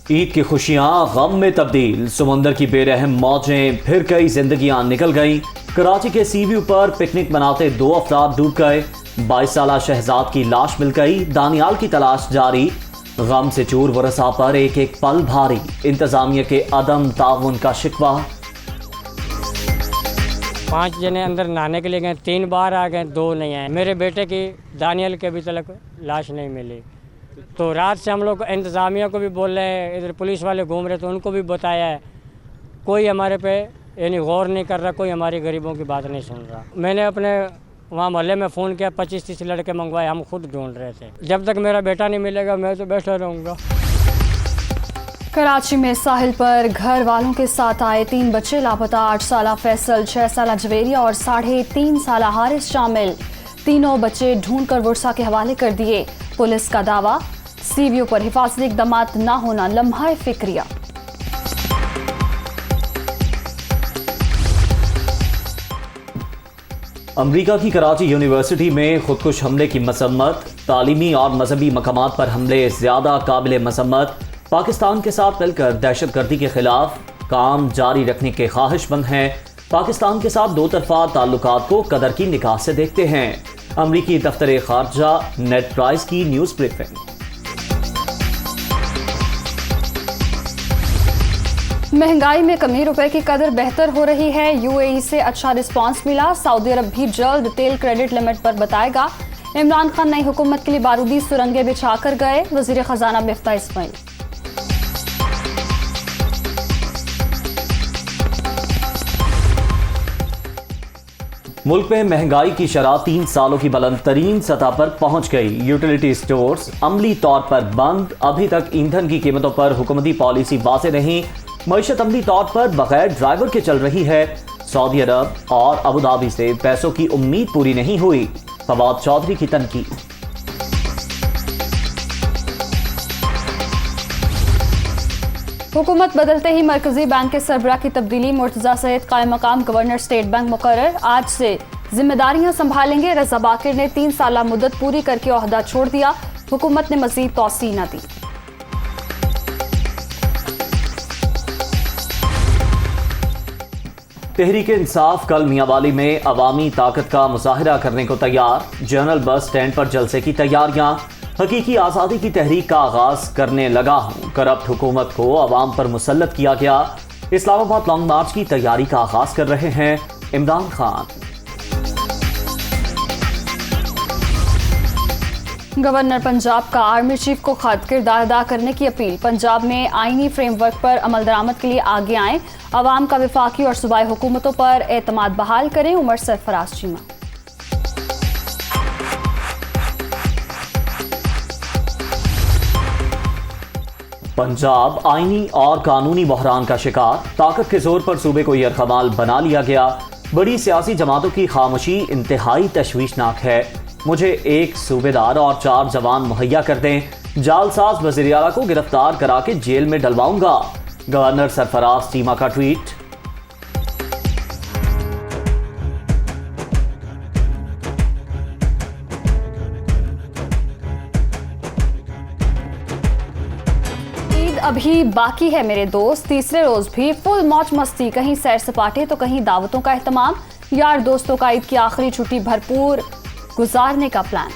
ईद की खुशियां गम में तब्दील, समुंदर की बेरहम मौजें, फिर कई जिंदगियां निकल गईं। कराची के सी व्यू पर पिकनिक मनाते 2 अफराद डूब गए। 22 साला शहजाद की लाश मिल गई। दानियाल की तलाश जारी। गम से चूर वरसा पर एक एक पल भारी। इंतजामिया के अदम ताउन का शिकवा। 5 जने अंदर नहाने के लिए गए, 3 बार आ गए, 2 नहीं आए। मेरे बेटे की दानियल के अभी तक लाश नहीं मिली। तो रात से हम लोग इंतज़ामिया को भी बोल रहे हैं, इधर पुलिस वाले घूम रहे तो उनको भी बताया है, कोई हमारे पे यानी गौर नहीं कर रहा, कोई हमारी गरीबों की बात नहीं सुन रहा। मैंने अपने वहाँ मोहल्ले में फ़ोन किया, 25-30 लड़के मंगवाए, हम खुद ढूंढ रहे थे। जब तक मेरा बेटा नहीं मिलेगा मैं तो बैठा रहूँगा। कराची में साहिल पर घर वालों के साथ आए 3 बच्चे लापता। 8 साला फैसल, 6 साला जवेरिया और 3.5 साला हारिस शामिल। तीनों बच्चे ढूंढकर वर्षा के हवाले कर दिए। पुलिस का दावा, सी व्यू पर हिफाजती इक़दामात न होना लम्हा फिक्रिया। अमरीका की कराची यूनिवर्सिटी में खुदकुश हमले की मसम्मत। तालीमी और मजहबी मकामात पर हमले ज्यादा काबिल मसम्मत। पाकिस्तान के साथ मिलकर दहशतगर्दी के खिलाफ काम जारी रखने के ख्वाहिशमंद हैं। पाकिस्तान के साथ 2 तरफा ताल्लुकात को कदर की निगाह से देखते हैं। अमरीकी दफ्तर खारजा नेड प्राइस की न्यूज़ ब्रीफिंग। महंगाई में कमी, रुपए की कदर बेहतर हो रही है। यूएई से अच्छा रिस्पांस मिला। सऊदी अरब भी जल्द तेल क्रेडिट लिमिट पर बताएगा। इमरान खान नई हुकूमत के लिए बारूदी सुरंगें बिछाकर गए। वजीर खजाना मिफ्ता इस्माइल। मुल्क में महंगाई की शरह 3 सालों की बुलंद तरीन सतह पर पहुंच गई। यूटिलिटी स्टोर्स अमली तौर पर बंद। अभी तक ईंधन की कीमतों पर हुकूमती पॉलिसी वाज़ेह नहीं। मईशत अमली तौर पर बगैर ड्राइवर के चल रही है। सऊदी अरब और अबू धाबी से पैसों की उम्मीद पूरी नहीं हुई। फवाद चौधरी की तनकीद। हुकूमत बदलते ही मरकजी बैंक के सरबराह की तब्दीली। मुर्तजा सैयद कायम मकाम गवर्नर स्टेट बैंक मुकर्रर। आज से जिम्मेदारियां संभालेंगे। रजा बाकिर ने 3 साला मुद्दत पूरी करके ओहदा छोड़ दिया। हुकूमत ने मजीद तौसी न दी। तहरीक इंसाफ कल मियांवाली में अवामी ताकत का मुजाहिरा करने को तैयार। जनरल बस स्टैंड पर जलसे की तैयारियां। हकीकी आज़ादी की तहरीक का आगाज करने लगा हूं। करप्ट हुकूमत को अवाम पर मुसल्लत किया गया। इस्लामाबाद लॉन्ग मार्च की तैयारी का आगाज कर रहे हैं इमरान खान। गवर्नर पंजाब का आर्मी चीफ को खत, किरदार अदा करने की अपील। पंजाब में आईनी फ्रेमवर्क पर अमल दरामद के लिए आगे आएं। अवाम का वफाकी और सूबाई हुकूमतों पर एतमाद बहाल करें। उमर सरफराज चीमा। पंजाब आईनी और कानूनी बहरान का शिकार। ताकत के जोर पर सूबे को यरगमाल बना लिया गया। बड़ी सियासी जमातों की खामोशी इंतहाई तशवीशनाक है। मुझे 1 सूबेदार और 4 जवान मुहैया कर दें। जालसाज वज़ीर आला को गिरफ्तार करा के जेल में डलवाऊंगा। गवर्नर सरफराज चीमा का ट्वीट। ईद अभी बाकी है मेरे दोस्त। तीसरे रोज भी फुल मौज मस्ती। कहीं सैर सपाटे तो कहीं दावतों का एहतमाम। यार दोस्तों का ईद की आखिरी छुट्टी भरपूर गुजारने का प्लान।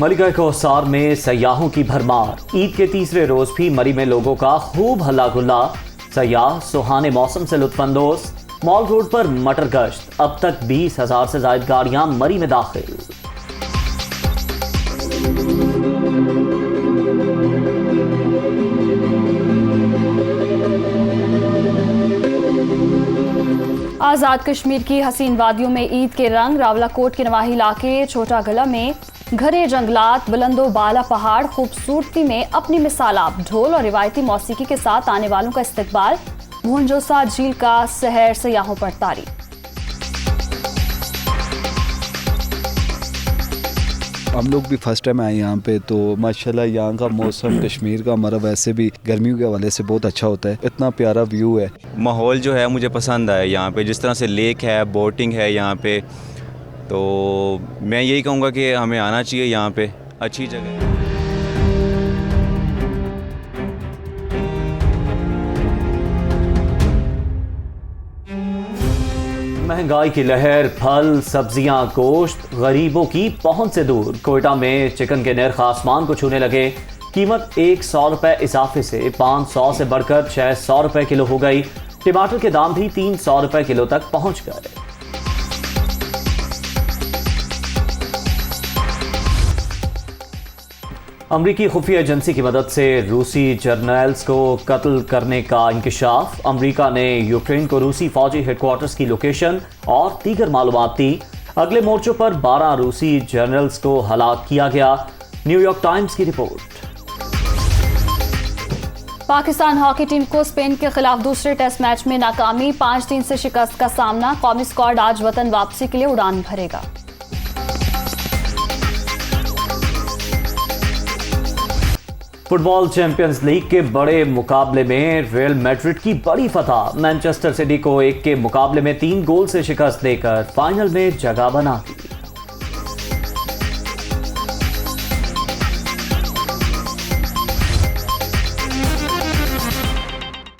मलिका कोहसार में सयाहों की भरमार। ईद के तीसरे रोज भी मरी में लोगों का खूब हल्ला गुल्ला। सयाह सुहाने मौसम से लुत्फानंदोज। मॉल रोड पर मटर गश्त। अब तक 20,000 से ज्यादा गाड़ियां मरी में दाखिल। आज़ाद कश्मीर की हसीन वादियों में ईद के रंग। रावलाकोट के नवाही इलाके छोटा गला में घने जंगलात, बुलंदो बाला पहाड़, खूबसूरती में अपनी मिसाल आप। ढोल और रिवायती मौसीकी के साथ आने वालों का इस्तकबाल। भूंजोसा झील का सहर सयाहों पर तारी। हम लोग भी फर्स्ट टाइम आए यहाँ पे, तो माशाल्लाह यहाँ का मौसम कश्मीर का हमारा वैसे भी गर्मियों के हवाले से बहुत अच्छा होता है। इतना प्यारा व्यू है। माहौल जो है मुझे पसंद आया यहाँ पे, जिस तरह से लेक है, बोटिंग है यहाँ पे, तो मैं यही कहूँगा कि हमें आना चाहिए यहाँ पे, अच्छी जगह है। महंगाई की लहर, फल, सब्जियां, गोश्त गरीबों की पहुंच से दूर। कोयटा में चिकन के नर्ख आसमान को छूने लगे। कीमत 100 रुपए इजाफे से 500 से बढ़कर 600 रुपए किलो हो गई। टमाटर के दाम भी 300 रुपए किलो तक पहुंच गए। अमरीकी खुफिया एजेंसी की मदद से रूसी जर्नल्स को कत्ल करने का इंकशाफ। अमरीका ने यूक्रेन को रूसी फौजी हेडक्वार्टर्स की लोकेशन और दीगर मालूमात दी। अगले मोर्चों पर 12 रूसी जर्नल्स को हलाक किया गया। न्यूयॉर्क टाइम्स की रिपोर्ट। पाकिस्तान हॉकी टीम को स्पेन के खिलाफ दूसरे टेस्ट मैच में नाकामी, 5-3 से शिकस्त का सामना। कौमी स्क्वाड आज वतन वापसी के लिए उड़ान भरेगा। फुटबॉल चैंपियंस लीग के बड़े मुकाबले में रियल मैड्रिड की बड़ी फतह। मैनचेस्टर सिटी को 1 के मुकाबले में 3 गोल से शिकस्त देकर फाइनल में जगह बना दी।